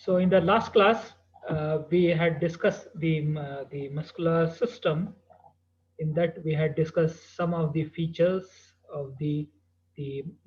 So in the last class, we had discussed the muscular system. In that, we had discussed some of the features of the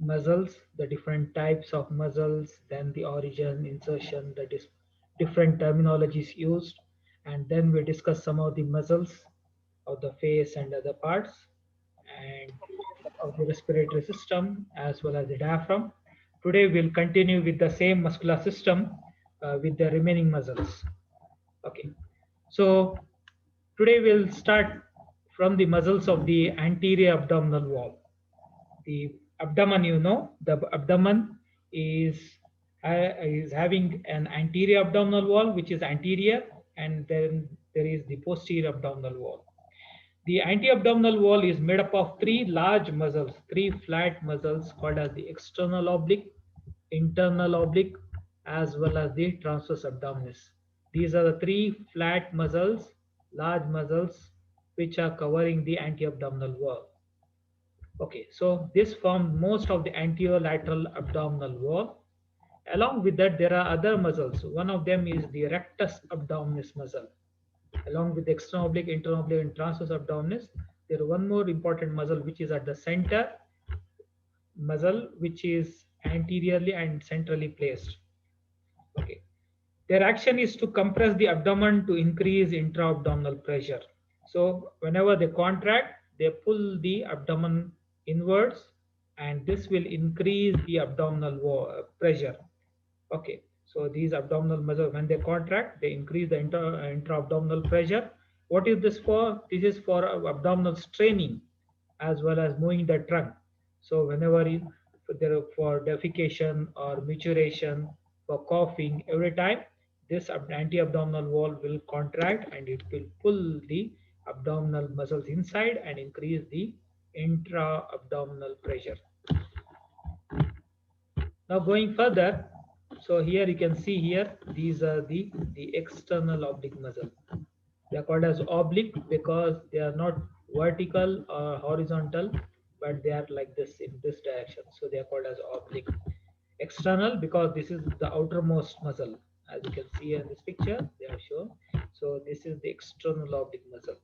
muscles, the different types of muscles, then the origin, insertion, the different terminologies used, and then we discussed some of the muscles of the face and other parts, and of the respiratory system as well as the diaphragm. Today we'll continue with the same muscular system with the remaining muscles. Okay, so today we'll start from the muscles of the anterior abdominal wall. The abdomen, the abdomen is having an anterior abdominal wall, which is anterior, and then there is the posterior abdominal wall. The anti-abdominal wall is made up of three large muscles, three flat muscles called as the external oblique, internal oblique, as well as the transverse abdominis. These are the three flat muscles, large muscles, which are covering the anti-abdominal wall. Okay, so this forms most of the anterolateral abdominal wall. Along with that, there are other muscles. One of them is the rectus abdominis muscle. Along with the external oblique, internal oblique, and transverse abdominis, there is one more important muscle which is at the center muscle, which is anteriorly and centrally placed. Okay, their action is to compress the abdomen to increase intra-abdominal pressure. So whenever they contract, they pull the abdomen inwards, and this will increase the abdominal pressure. Okay, so these abdominal muscles, when they contract, they increase the intra-abdominal pressure. What is this for? This is for abdominal straining as well as moving the trunk. So whenever for defecation or micturition, for coughing, every time this anti-abdominal wall will contract and it will pull the abdominal muscles inside and increase the intra-abdominal pressure. Now going further, so here you can see here, these are the external oblique muscle. They are called as oblique because they are not vertical or horizontal, but they are like this in this direction. So they are called as oblique. External because this is the outermost muscle. As you can see in this picture, they are shown. So this is the external oblique muscle.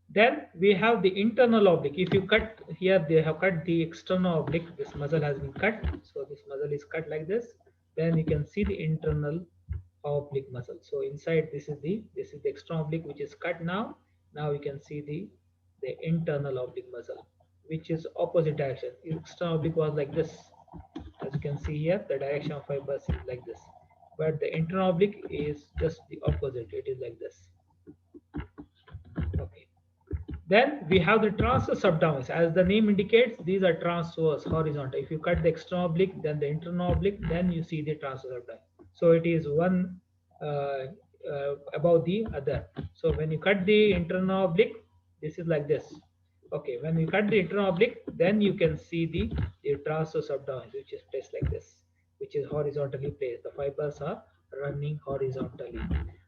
Then we have the internal oblique. If you cut here, they have cut the external oblique. This muscle has been cut. So this muscle is cut like this. Then you can see the internal oblique muscle. So inside this is the external oblique which is cut now. Now you can see the internal oblique muscle, which is opposite direction. External oblique was like this. As you can see here, the direction of fibers is like this. But the internal oblique is just the opposite. It is like this. Okay. Then we have the transverse abdominis. As the name indicates, these are transverse, horizontal. If you cut the external oblique, then the internal oblique, then you see the transverse abdominis. So it is one above the other. So when you cut the internal oblique, this is like this. Okay, when you cut the internal oblique, then you can see the transverse abdominis, which is placed like this, which is horizontally placed. The fibers are running horizontally.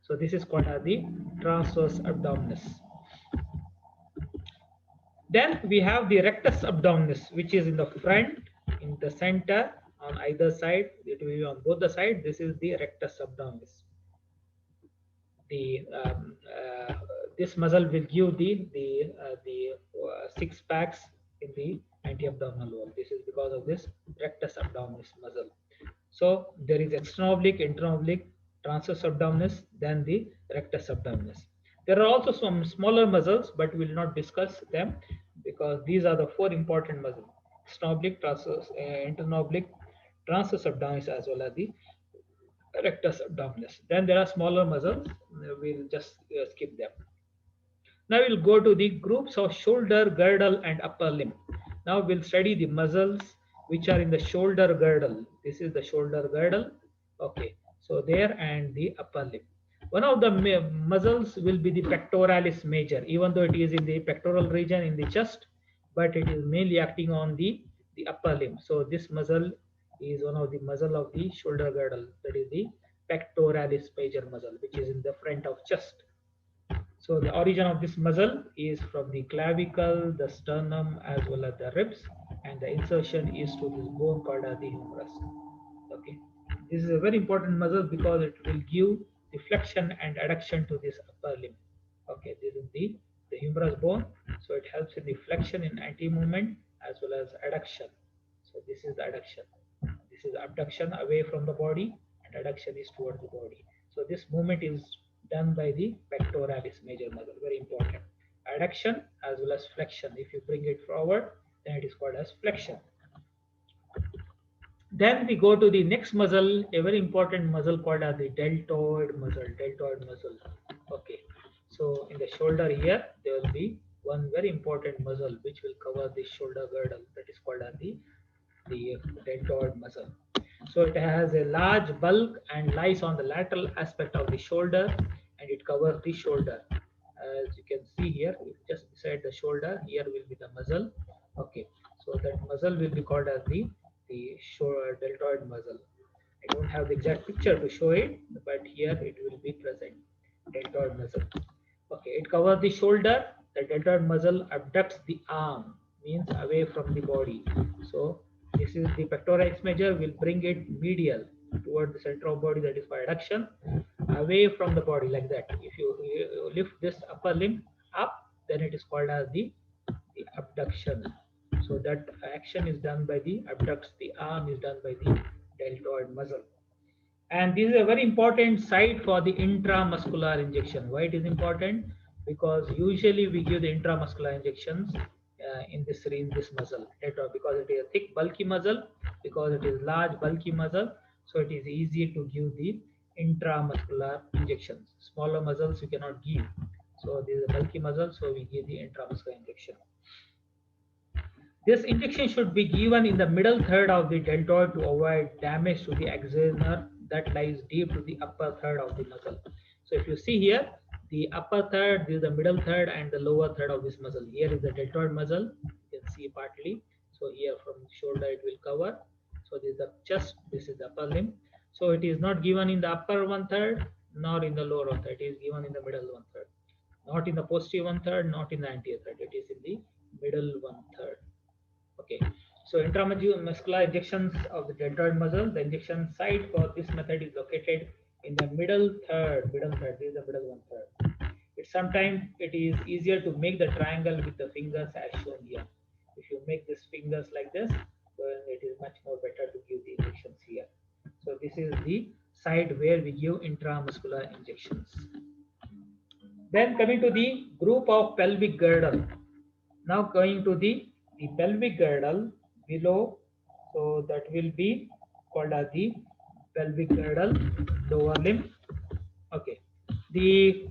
So this is called as the transverse abdominis. Then we have the rectus abdominis, which is in the front, in the center, on either side. It will be on both the sides. This is the rectus abdominis. This muscle will give the six packs in the anti-abdominal wall. This is because of this rectus abdominis muscle. So there is external oblique, internal oblique, transverse abdominis, then the rectus abdominis. There are also some smaller muscles, but we will not discuss them because these are the four important muscles: external oblique, transverse, internal oblique, transverse abdominis, as well as the rectus abdominis. Then there are smaller muscles. We'll just skip them. Now we'll go to the groups of shoulder, girdle, and upper limb. Now we'll study the muscles which are in the shoulder girdle. This is the shoulder girdle. Okay, so there and the upper limb. One of the muscles will be the pectoralis major, even though it is in the pectoral region in the chest, but it is mainly acting on the upper limb. So this muscle is one of the muscle of the shoulder girdle. That is the pectoralis major muscle, which is in the front of chest. So the origin of this muscle is from the clavicle, the sternum, as well as the ribs, and the insertion is to this bone called as the humerus. Okay, this is a very important muscle because it will give the flexion and adduction to this upper limb. Okay, this is the humerus bone, so it helps in the flexion in anti-movement as well as adduction. So this is the adduction. This is abduction away from the body, and adduction is towards the body. So this movement is done by the pectoralis major muscle. Very important. Adduction as well as flexion. If you bring it forward, then it is called as flexion. Then we go to the next muscle, a very important muscle called as the deltoid muscle. Deltoid muscle. Okay. So in the shoulder here, there will be one very important muscle which will cover the shoulder girdle. That is called as the deltoid muscle. So it has a large bulk and lies on the lateral aspect of the shoulder, and it covers the shoulder. As you can see here, just beside the shoulder, here will be the muscle. Okay, so that muscle will be called as the shoulder deltoid muscle. I don't have the exact picture to show it, but here it will be present. Deltoid muscle. Okay, it covers the shoulder. The deltoid muscle abducts the arm, means away from the body. So this is the pectoralis major will bring it medial toward the center of body, that is for adduction, away from the body like that. If you lift this upper limb up, then it is called as the abduction. So that action is done by the abducts the arm is done by the deltoid muscle. And this is a very important site for the intramuscular injection. Why it is important? Because usually we give the intramuscular injections in this muscle, because it is a thick, bulky muscle, because it is large, bulky muscle. So it is easy to give the intramuscular injections. Smaller muscles you cannot give. So this is a bulky muscle, so we give the intramuscular injection. This injection should be given in the middle third of the deltoid to avoid damage to the axoner that lies deep to the upper third of the muscle. So if you see here, the upper third, this is the middle third and the lower third of this muscle. Here is the deltoid muscle, you can see partly. So here from shoulder it will cover. So this is the chest, this is the upper limb. So it is not given in the upper one third, nor in the lower one third. It is given in the middle one third. Not in the posterior one third, not in the anterior third. It is in the middle one third. Okay, so intramuscular injections of the deltoid muscle. The injection site for this method is located in the middle third. Middle third. This is the middle one third. Sometimes it is easier to make the triangle with the fingers as shown here. If you make these fingers like this, then it is much more better to give the injections here. So this is the site where we give intramuscular injections. Then coming to the group of pelvic girdle. Now going to the pelvic girdle below, so that will be called as the pelvic girdle lower limb. Okay, the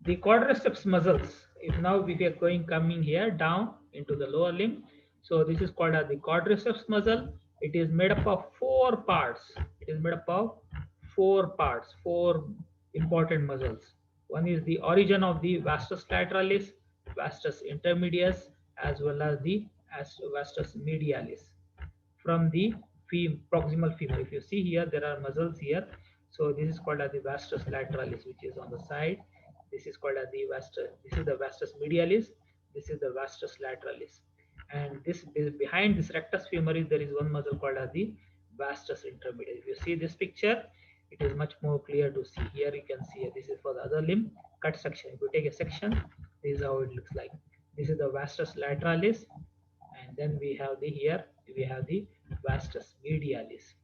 quadriceps muscles. If now we are coming here down into the lower limb, so this is called as the quadriceps muscle. It is made up of four parts. It is made up of four parts, four important muscles. One is the origin of the vastus lateralis, vastus intermedius, as well as the vastus medialis from the proximal femur. If you see here, there are muscles here. So this is called as the vastus lateralis, which is on the side. This is called as the vastus. This is the vastus medialis. This is the vastus lateralis. And this behind this rectus femoris, there is one muscle called as the vastus intermedius. If you see this picture, it is much more clear to see. Here you can see this is for the other limb cut section. If you take a section, this is how it looks like. This is the vastus lateralis, and then we have the here we have the vastus medialis,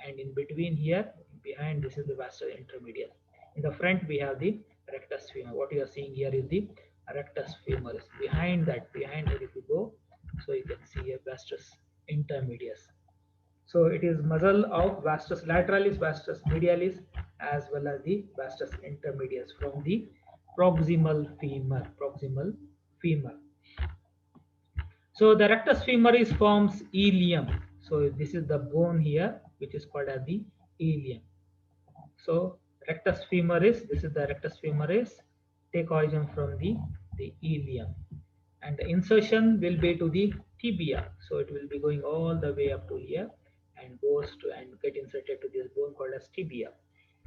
and in between here behind this is the vastus intermedius. In the front we have the rectus femur. What you are seeing here is the rectus femoris. Behind that if you go, so you can see a vastus intermedius. So it is muscle of vastus lateralis, vastus medialis, as well as the vastus intermedius from the proximal femur. So the rectus femoris forms ilium. So this is the bone here, which is called as the ilium. So rectus femoris, this is the rectus femoris, take origin from the ilium. And the insertion will be to the tibia. So it will be going all the way up to here and goes to and get inserted to this bone called as tibia.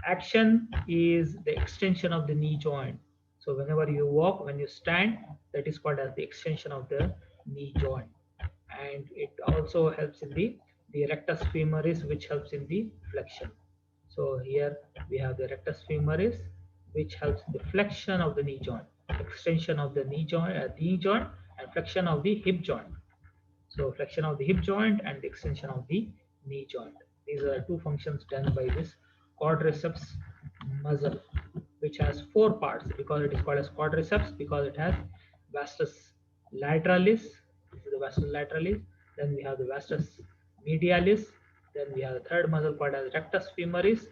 Action is the extension of the knee joint. So whenever you walk, when you stand, that is called as the extension of the knee joint. And it also helps in the the rectus femoris, which helps in the flexion. So here we have the rectus femoris, which helps the flexion of the knee joint, extension of the knee joint, and flexion of the hip joint. So flexion of the hip joint and the extension of the knee joint. These are two functions done by this quadriceps muscle, which has four parts because it is called as quadriceps because it has vastus lateralis. This is the vastus lateralis. Then we have the vastus medialis. Then we have the third muscle called as rectus femoris,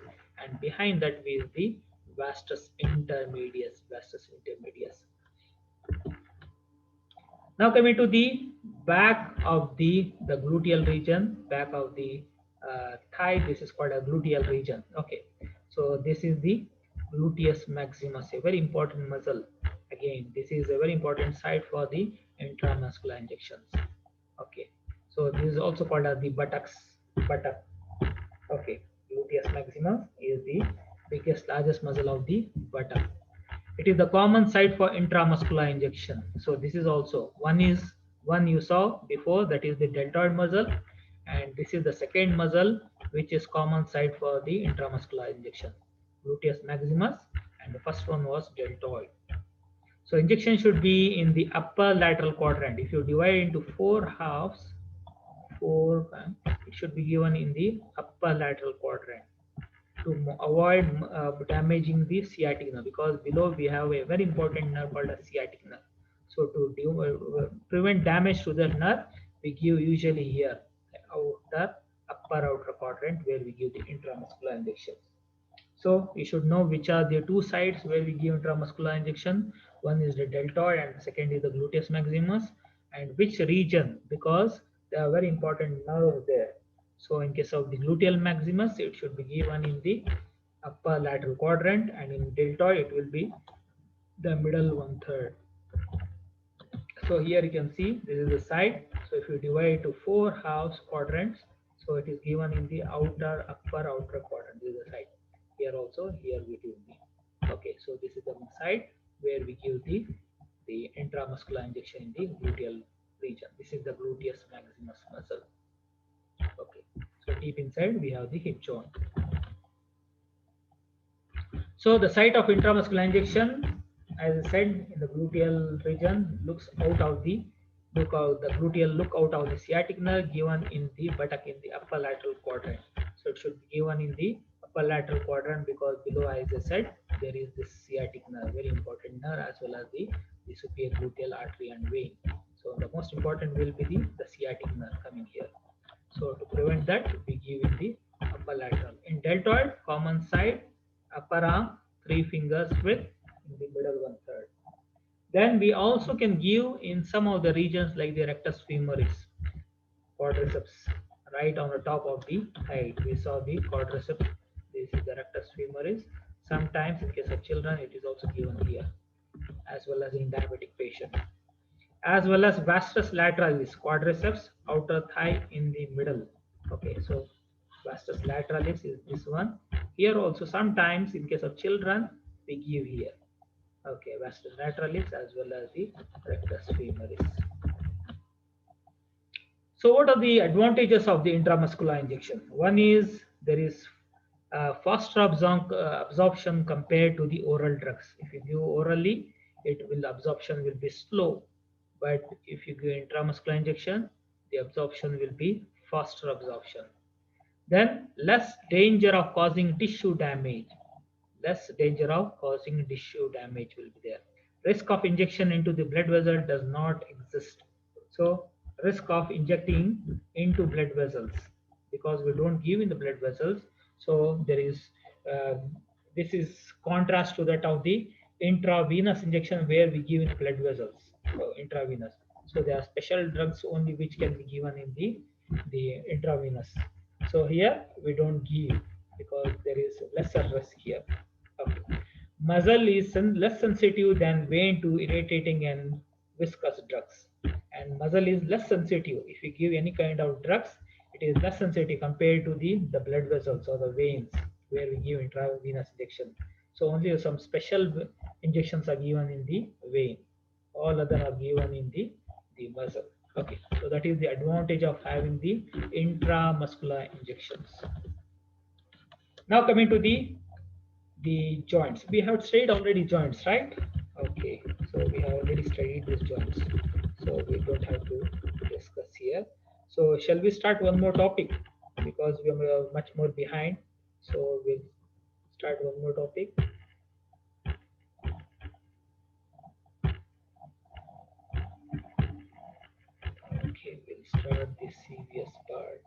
and behind that is the vastus intermedius. Vastus intermedius. Now coming to the back of the gluteal region, back of the thigh, this is called a gluteal region. Okay, so this is the gluteus maximus, a very important muscle. Again, this is a very important site for the intramuscular injections. Okay, so this is also called as the buttocks. Buttock. Okay, gluteus maximus is the biggest, largest muscle of the buttock. It is the common site for intramuscular injection. So this is also one you saw before, that is the deltoid muscle, and this is the second muscle which is common site for the intramuscular injection, gluteus maximus, and the first one was deltoid. So injection should be in the upper lateral quadrant. If you divide into four halves, it should be given in the upper lateral quadrant to avoid damaging the sciatic nerve, because below we have a very important nerve called a sciatic nerve. So to prevent damage to the nerve, we give usually here the upper outer quadrant where we give the intramuscular injections. So you should know which are the two sites where we give intramuscular injection. One is the deltoid and the second is the gluteus maximus, and which region, because they are very important nerves there. So in case of the gluteal maximus, it should be given in the upper lateral quadrant, and in deltoid it will be the middle 1/3. So here you can see this is the site. So if you divide to four halves quadrants, so it is given in the upper outer quadrant. This is the site. Here also, here we give the. Okay, so this is the site where we give the intramuscular injection in the gluteal region. This is the gluteus maximus muscle. Okay, so deep inside we have the hip joint. So the site of intramuscular injection, as I said, in the gluteal region, looks out of the gluteal look out of the sciatic nerve, given in the buttock in the upper lateral quadrant. So it should be given in the upper lateral quadrant because below, as I said, there is this sciatic nerve, very important nerve, as well as the superior gluteal artery and vein. So the most important will be the sciatic nerve coming here. So to prevent that, we give in the upper lateral. In deltoid, common side, upper arm, 3 fingers width, in the middle 1/3. Then we also can give in some of the regions like the rectus femoris, quadriceps, right on the top of the thigh. We saw the quadriceps. This is the rectus femoris. Sometimes in case of children, it is also given here, as well as in diabetic patients. As well as vastus lateralis, quadriceps, outer thigh in the middle. Okay, so vastus lateralis is this one. Here also sometimes in case of children, we give here. Okay, vastus lateralis as well as the rectus femoris. So what are the advantages of the intramuscular injection? One is there is faster absorption compared to the oral drugs. If you give orally, absorption will be slow, but if you give intramuscular injection, the absorption will be faster absorption. Then less danger of causing tissue damage. Less danger of causing tissue damage will be there. Risk of injection into the blood vessel does not exist. So risk of injecting into blood vessels, because we don't give in the blood vessels. So there is this is contrast to that of the intravenous injection where we give in blood vessels. So intravenous. So there are special drugs only which can be given in the intravenous. So here we don't give because there is lesser risk here. Okay. Muscle is less sensitive than vein to irritating and viscous drugs, and muscle is less sensitive. If you give any kind of drugs, it is less sensitive compared to the blood vessels or the veins where we give intravenous injection. So only some special injections are given in the vein. All other are given in the muscle. Okay, so that is the advantage of having the intramuscular injections. Now coming to the joints. We have studied already joints, right? Okay, so we have already studied these joints. So we don't have to discuss here. So shall we start one more topic? Because we are much more behind. So we'll start one more topic. Okay, we'll start the CVS part.